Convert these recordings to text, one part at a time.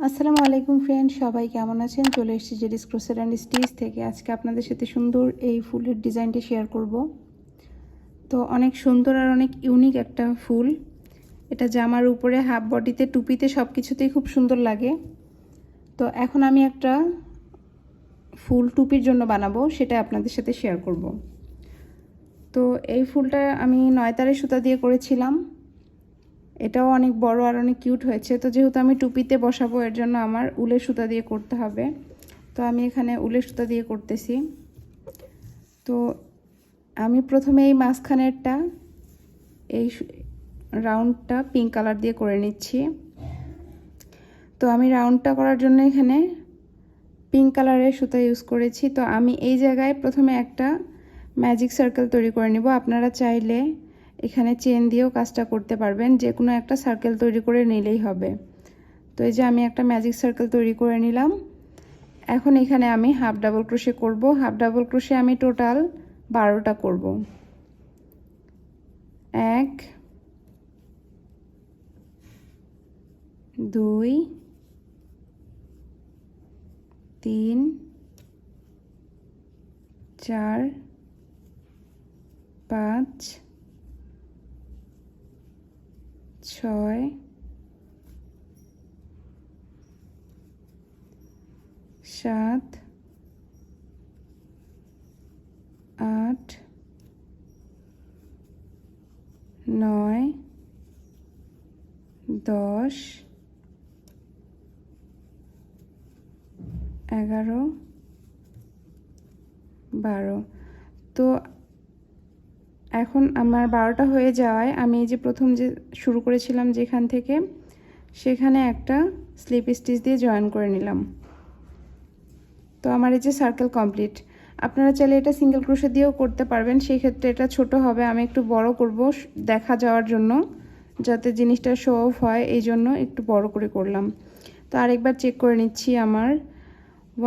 আসসালামু আলাইকুম ফ্রেন্ড, সবাই কেমন আছেন? চলে এসেছি জেরিস ক্রোশেট অ্যান্ড স্টিচ থেকে। আজকে আপনাদের সাথে সুন্দর এই ফুলের ডিজাইনটি শেয়ার করব। তো অনেক সুন্দর আর অনেক ইউনিক একটা ফুল। এটা জামার উপরে, হাফ বডিতে, টুপিতে সব কিছুতেই খুব সুন্দর লাগে। তো এখন আমি একটা ফুল টুপির জন্য বানাবো, সেটা আপনাদের সাথে শেয়ার করব। তো এই ফুলটা আমি 9 তারের সুতা দিয়ে করেছিলাম। এটাও অনেক বড় আর অনেক কিউট হয়েছে। তো যেহেতু আমি টুপিতে বসাবো, এর জন্য আমার উলের সুতা দিয়ে করতে হবে। তো আমি এখানে উলের সুতা দিয়ে করতেছি। তো আমি প্রথমে এই মাঝখানেরটা, এই রাউন্ডটা পিঙ্ক কালার দিয়ে করে নিচ্ছি। তো আমি রাউন্ডটা করার জন্য এখানে পিঙ্ক কালারের সুতা ইউজ করেছি। তো আমি এই জায়গায় প্রথমে একটা ম্যাজিক সার্কেল তৈরি করে নিব। আপনারা চাইলে এখানে চেন দিয়েও কাজটা করতে পারবেন, যে কোনো একটা সার্কেল তৈরি করে নিলেই হবে। তো এই যে আমি একটা ম্যাজিক সার্কেল তৈরি করে নিলাম। এখন এখানে আমি হাফ ডাবল ক্রোশে করব। হাফ ডাবল ক্রোশে আমি টোটাল 12টা করব। 1 2 3 4 5 6 7 8 9 10 11 12। তো এখন আমার 12টা হয়ে যাওয়ায় আমি এই যে প্রথম যে শুরু করেছিলাম যেখান থেকে, সেখানে একটা স্লিপ স্টিচ দিয়ে জয়েন করে নিলাম। তো আমার এই যে সার্কেল কমপ্লিট। আপনারা চাইলে এটা সিঙ্গেল ক্রোশে দিয়েও করতে পারবেন, সেই ক্ষেত্রে এটা ছোট হবে। আমি একটু বড় করব দেখা যাওয়ার জন্য, যাতে জিনিসটা শো অফ হয়, এই জন্য একটু বড় করে করলাম। তো আরেকবার চেক করে নিচ্ছি। আমার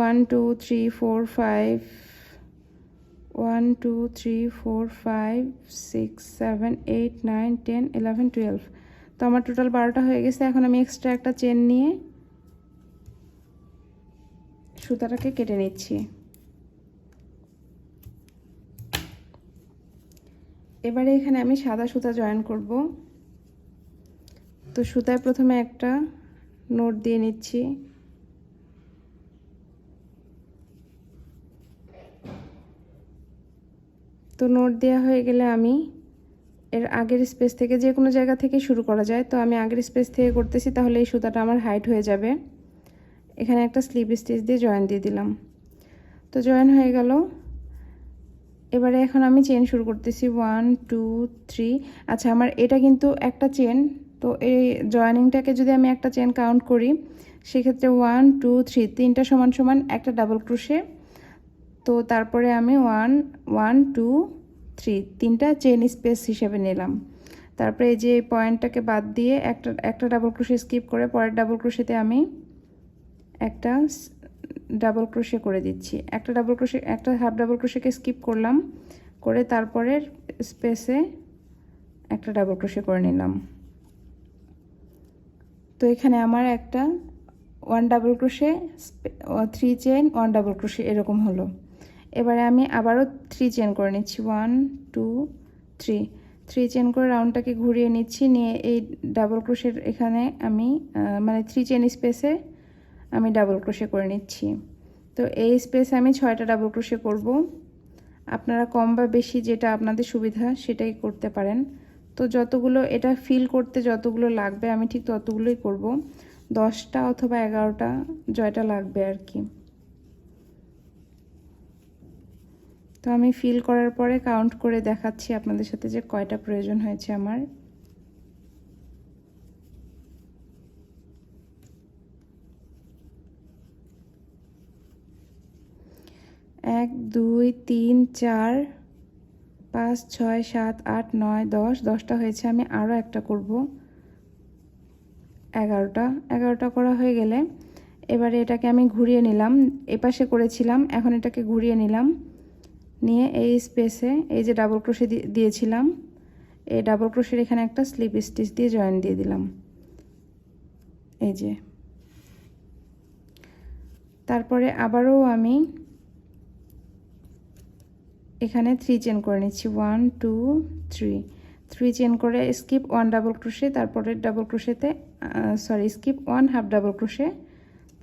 1 2 3 4 5 1 2 3 4 5 6 7 8 9 10 11 12। তো আমার টোটাল 12টা হয়ে গেছে। এখন আমি এক্সট্রা একটা চেন নিয়ে সুতাটাকে কেটে নিচ্ছি। এবারে এখানে আমি সাদা সুতা জয়েন করব। তো সুতায় প্রথমে একটা নোট দিয়ে নিচ্ছি। তো নোট দেওয়া হয়ে গেলে আমি এর আগের স্পেস থেকে, যে কোনো জায়গা থেকে শুরু করা যায়, তো আমি আগের স্পেস থেকে করতেছি, তাহলে এই সুতাটা আমার হাইট হয়ে যাবে। এখানে একটা স্লিপ স্টিচ দিয়ে জয়েন দিয়ে দিলাম। তো জয়েন হয়ে গেল। এবারে এখন আমি চেন শুরু করতেছি। 1 2 3। আচ্ছা, আমার এটা কিন্তু একটা চেন। তো এই জয়েনিংটাকে যদি আমি একটা চেন কাউন্ট করি, সেক্ষেত্রে 1 2 3 তিনটা সমান সমান একটা ডাবল ক্রোশে। তো তারপরে আমি 1 1 2 3 তিনটা চেন স্পেস হিসেবে নিলাম। তারপরে এই যে পয়েন্টটাকে বাদ দিয়ে একটা ডাবল ক্রোশে স্কিপ করে পরের ডাবল ক্রোশেতে আমি একটা ডাবল ক্রোশে করে দিচ্ছি। একটা ডাবল ক্রোশে, একটা হাফ ডাবল ক্রোশেকে স্কিপ করলাম, করে তারপরের স্পেসে একটা ডাবল ক্রোশে করে নিলাম। তো এখানে আমার একটা 1 double crochet, 3 chain, 1 double crochet এরকম হলো। এবারে আমি আবারও 3 চেন করে নিচ্ছি। 1 2 3 চেন করে রাউন্ডটাকে ঘুরিয়ে নিচ্ছি। নিয়ে এই ডাবল ক্রোশের এখানে আমি মানে 3 চেন স্পেসে আমি ডাবল ক্রোশে করে নিচ্ছি। তো এই স্পেসে আমি 6টা ডাবল ক্রোশে করব। আপনারা কম বা বেশি যেটা আপনাদের সুবিধা সেটাই করতে পারেন। তো যতগুলো এটা ফিল করতে যতগুলো লাগবে আমি ঠিক ততগুলোই করব। 10টা অথবা 11টা জয়টা লাগবে আর কি। তো আমি ফিল করার পরে কাউন্ট করে দেখাচ্ছি আপনাদের সাথে যে কয়টা প্রয়োজন হয়েছে আমার। এক 2 3 4 5 6 7 8 9 10 10টা হয়েছে। আমি আরও একটা করব। 11টা করা হয়ে গেলে এবারে এটাকে আমি ঘুরিয়ে নিলাম। এপাশে করেছিলাম, এখন এটাকে ঘুরিয়ে নিলাম। নিয়ে এই স্পেসে এই যে ডাবল ক্রোশে দিয়েছিলাম, এই ডাবল ক্রোশের এখানে একটা স্লিপ স্টিচ দিয়ে জয়েন দিয়ে দিলাম। এই যে তারপরে আবারও আমি এখানে 3 চেন করে নিচ্ছি 1 2 3 চেন করে স্কিপ 1 ডাবল ক্রোশে, তারপরে ডাবল ক্রোশেতে স্কিপ 1 হাফ ডাবল ক্রোশে,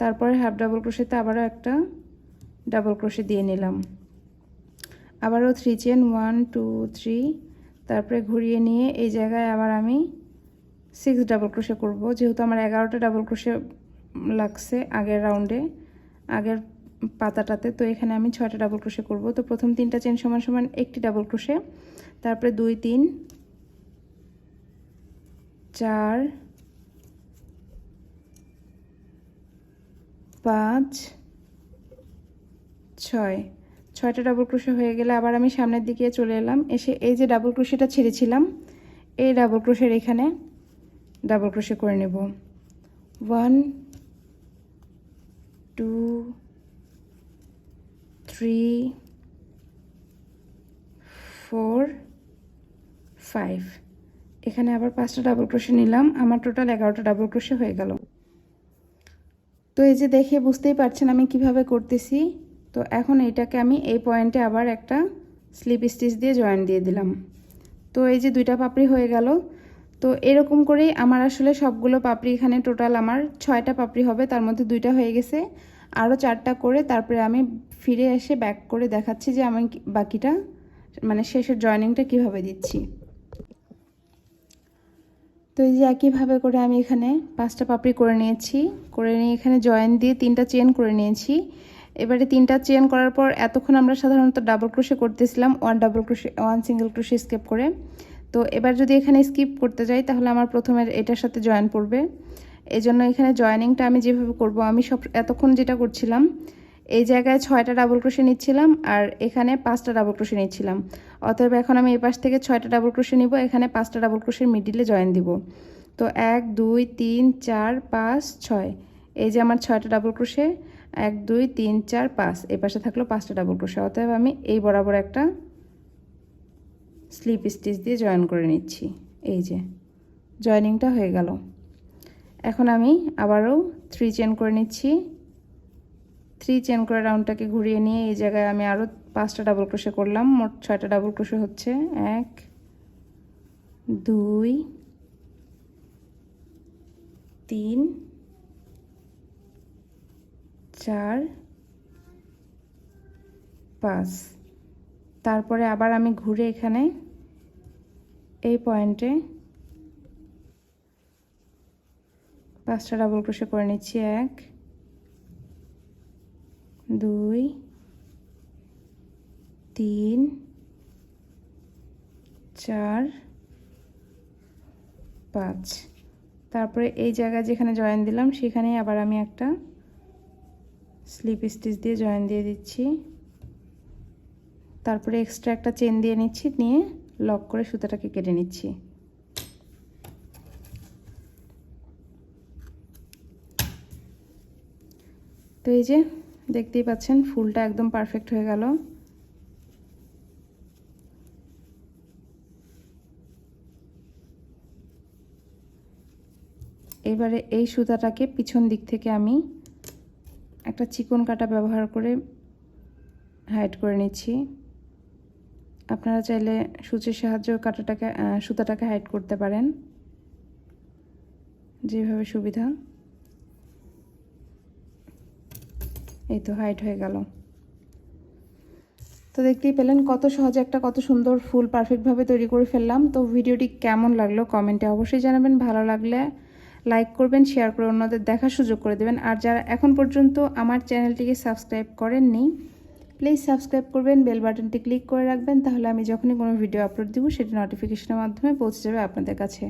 তারপরে হাফ ডাবল ক্রোশেতে আবারও একটা ডাবল ক্রোশে দিয়ে নিলাম। আবারও 3 চেন 1 2 3, তারপরে ঘুরিয়ে নিয়ে এই জায়গায় আবার আমি 6 ডাবল ক্রোশে করব, যেহেতু আমার 11টা ডাবল ক্রোশে লাগছে আগের রাউন্ডে, আগের পাতাটাতে। তো এখানে আমি 6টা ডাবল ক্রোশে করব। তো প্রথম 3টা চেন সমান সমান একটি ডাবল ক্রোশে, তারপরে 2 3 4 5 6, 6টা ডাবল ক্রোশে হয়ে গেলে আবার আমি সামনের দিকে চলে এলাম। এসে এই যে ডাবল ক্রোশেটা ছেড়েছিলাম, এই ডাবল ক্রোশের এখানে ডাবল ক্রোশে করে নেব। 1 2 3 4 5, এখানে আবার 5টা ডাবল ক্রোশে নিলাম। আমার টোটাল 11টা ডাবল ক্রোশে হয়ে গেল। তো এই যে দেখে বুঝতেই পারছেন আমি কিভাবে করতেছি। তো এখন এইটাকে আমি এই পয়েন্টে আবার একটা স্লিপ স্টিচ দিয়ে জয়েন দিয়ে দিলাম। তো এই যে 2টা পাপড়ি হয়ে গেল। তো এরকম করেই আমার আসলে সবগুলো পাপড়ি, এখানে টোটাল আমার 6টা পাপড়ি হবে, তার মধ্যে 2টা হয়ে গেছে, আরও 4টা করে তারপরে আমি ফিরে এসে ব্যাক করে দেখাচ্ছি যে আমি বাকিটা মানে শেষের জয়েনিংটা কিভাবে দিচ্ছি। তো এই যে একইভাবে করে আমি এখানে 5টা পাপড়ি করে নিয়েছি, করে নিয়ে এখানে জয়েন দিয়ে 3টা চেন করে নিয়েছি। এবারে 3টা চেন করার পর এতক্ষণ আমরা সাধারণত ডাবল ক্রোশে করতেছিলাম, 1 সিঙ্গেল ক্রোশে স্কিপ করে। তো এবার যদি এখানে স্কিপ করতে যাই তাহলে আমার প্রথমের এটার সাথে জয়েন পড়বে। এই জন্য এখানে জয়েনিংটা আমি যেভাবে করব, আমি এতক্ষণ যেটা করছিলাম, এই জায়গায় 6টা ডাবল ক্রোশে নিচ্ছিলাম আর এখানে 5টা ডাবল ক্রোশে নিচ্ছিলাম। অতএব এখন আমি এই পাশ থেকে 6টা ডাবল ক্রোশে নিব, এখানে 5টা ডাবল ক্রোশের মিডিলে জয়েন দিব। তো 1 2 3 4 5 6, এই যে আমার 6টা ডাবল ক্রোশে, 1 2 3 4 5, এই পাশে থাকলো 5টা ডাবল ক্রোশে। অতএব আমি এই বরাবর একটা স্লিপ স্টিচ দিয়ে জয়েন করে নিচ্ছি। এই যে জয়েনিংটা হয়ে গেল। এখন আমি আবারও 3 চেন করে নিচ্ছি। 3 চেন করে রাউন্ডটাকে ঘুরিয়ে নিয়ে এই জায়গায় আমি আরও 5টা ডাবল ক্রোশে করলাম। মোট 6টা ডাবল ক্রোশে হচ্ছে 1 2 3 4 5, তারপরে আবার আমি ঘুরে এখানে এই পয়েন্টে 5টা ডাবল ক্রোশে করে নিচ্ছি। 1 2 3 4 5, তারপরে এই জায়গায় যেখানে জয়েন দিলাম সেখানে আবার আমি একটা স্লিপ স্টিচ দিয়ে জয়েন দিয়ে দিচ্ছি। তারপরে এক্সট্রা একটা চেন দিয়ে নিচ্ছি, নিয়ে লক করে সুতাটাকে কেটে নিচ্ছি। তো এই যে দেখতেই পাচ্ছেন ফুলটা একদম পারফেক্ট হয়ে গেল। এবারে এই সুতাটাকে পিছন দিক থেকে আমি একটা চিকন কাটা ব্যবহার করে হাইড করে নিচ্ছি। আপনারা চাইলে সূচের সাহায্যে সুতাটাকে হাইড করতে পারেন, যেভাবে সুবিধা। এই তো হাইড হয়ে গেল। তো দেখতেই পেলেন কত সহজে কত সুন্দর ফুল পারফেক্টভাবে তৈরি করে ফেললাম। তো ভিডিওটি কেমন লাগলো কমেন্টে অবশ্যই জানাবেন। ভালো লাগলে লাইক করবেন, শেয়ার করে অন্যদের দেখার সুযোগ করে দেবেন। আর যারা এখন পর্যন্ত আমার চ্যানেলটিকে সাবস্ক্রাইব করেননি, প্লিজ সাবস্ক্রাইব করবেন, বেল বাটনটি ক্লিক করে রাখবেন, তাহলে আমি যখনই কোনো ভিডিও আপলোড দিব সেটি নোটিফিকেশনের মাধ্যমে পৌঁছে যাবে আপনাদের কাছে।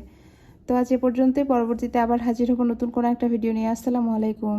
তো আজ এ পর্যন্তই, পরবর্তীতে আবার হাজির হব নতুন কোনো একটা ভিডিও নিয়ে। আসসালামু আলাইকুম।